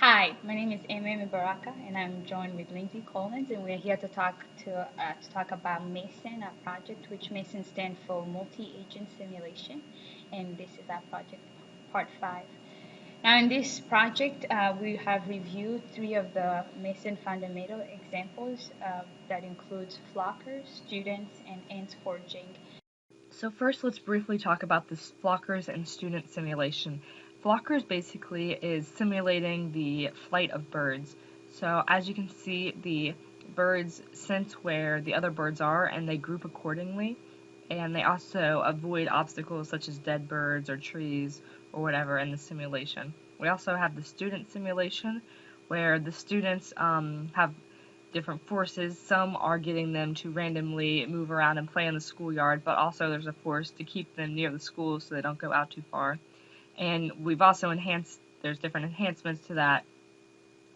Hi, my name is Amy Baraka, and I'm joined with Lindsay Collins, and we're here to talk about Mason, our project, which Mason stands for Multi-Agent Simulation, and this is our project part 5. Now, in this project, we have reviewed three of the Mason fundamental examples that includes flockers, students, and ants foraging. So first, let's briefly talk about this flockers and student simulation. Flockers basically is simulating the flight of birds. So as you can see, the birds sense where the other birds are and they group accordingly. And they also avoid obstacles such as dead birds or trees or whatever in the simulation. We also have the student simulation where the students have different forces. Some are getting them to randomly move around and play in the schoolyard, but also there's a force to keep them near the school so they don't go out too far. And we've also there's different enhancements to that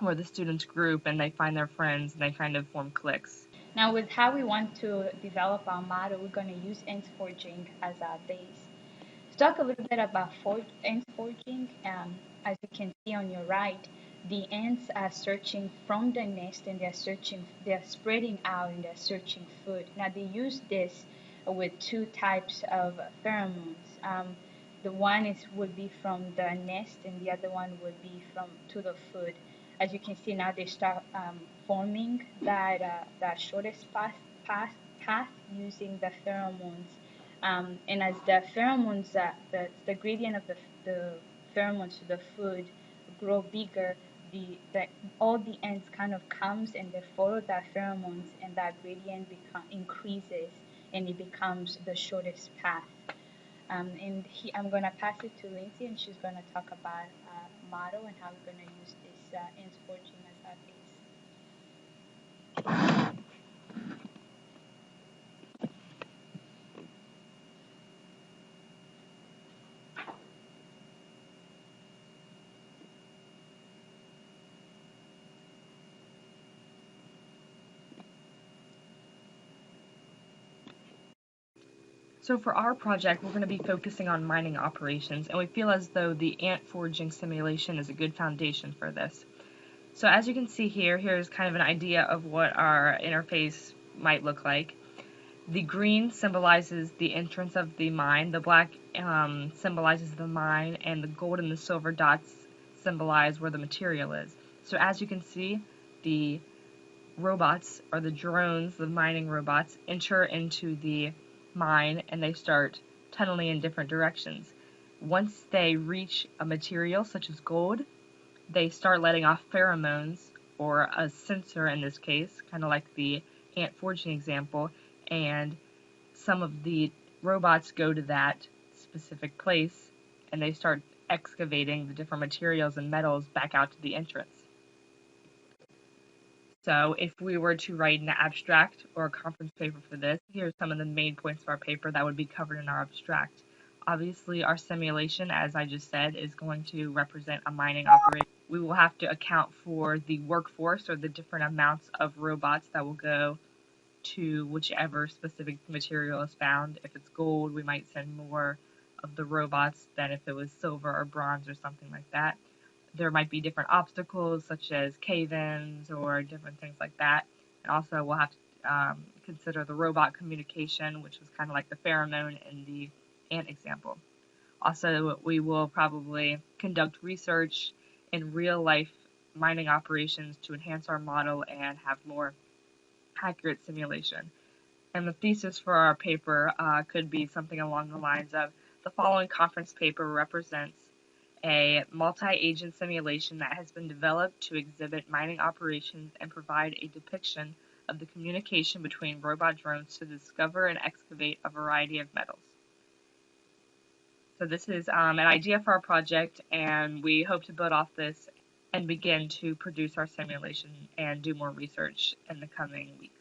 where the students group and they find their friends and they kind of form cliques. Now, with how we want to develop our model, we're going to use ants foraging as our base. To talk a little bit about ant foraging, as you can see on your right, the ants are searching from the nest and they're spreading out and they're searching food. Now, they use this with two types of pheromones. The one would be from the nest and the other one would be from to the food. As you can see now, they start forming that shortest path using the pheromones. And as the pheromones, the gradient of the pheromones to the food grow bigger, all the ants kind of comes and they follow that pheromones, and that gradient increases, and it becomes the shortest path. I'm going to pass it to Lindsay, and she's going to talk about model and how we're going to use this ants foraging as our base. So for our project, we're going to be focusing on mining operations, and we feel as though the ant foraging simulation is a good foundation for this. So as you can see here's kind of an idea of what our interface might look like. The green symbolizes the entrance of the mine, the black symbolizes the mine, and the gold and the silver dots symbolize where the material is. So as you can see, the robots, or the drones, the mining robots, enter into the mine and they start tunneling in different directions. Once they reach a material such as gold, they start letting off pheromones, or a sensor in this case, kind of like the ant foraging example, and some of the robots go to that specific place and they start excavating the different materials and metals back out to the entrance. So if we were to write an abstract or a conference paper for this, here's some of the main points of our paper that would be covered in our abstract. Obviously, our simulation, as I just said, is going to represent a mining operation. We will have to account for the workforce, or the different amounts of robots that will go to whichever specific material is found. If it's gold, we might send more of the robots than if it was silver or bronze or something like that. There might be different obstacles such as cave-ins or different things like that. And also we'll have to consider the robot communication, which was kind of like the pheromone in the ant example. Also, we will probably conduct research in real-life mining operations to enhance our model and have more accurate simulation. And the thesis for our paper could be something along the lines of: the following conference paper represents a multi-agent simulation that has been developed to exhibit mining operations and provide a depiction of the communication between robot drones to discover and excavate a variety of metals. So this is an idea for our project, and we hope to build off this and begin to produce our simulation and do more research in the coming weeks.